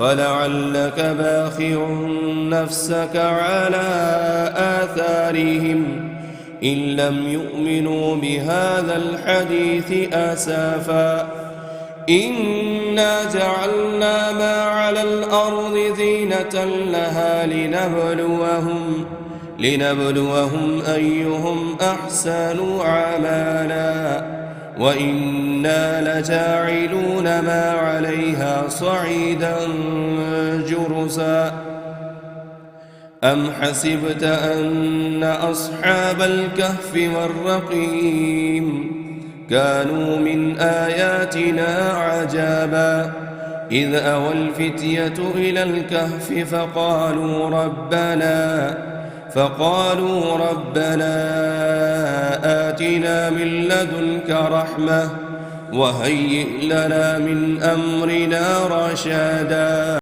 فلعلك باخع نفسك على آثارهم إن لم يؤمنوا بهذا الحديث أسفا إنا جعلنا ما على الأرض زينة لها لنبلوهم أيهم أحسن عملا وإنا لجاعلون ما عليها صعيدا جرزا أم حسبت أن أصحاب الكهف والرقيم كانوا من آياتنا عجبا إذ أوى الفتية إلى الكهف فقالوا ربنا آتنا من لدنك رحمة وهيئ لنا من أمرنا رشدا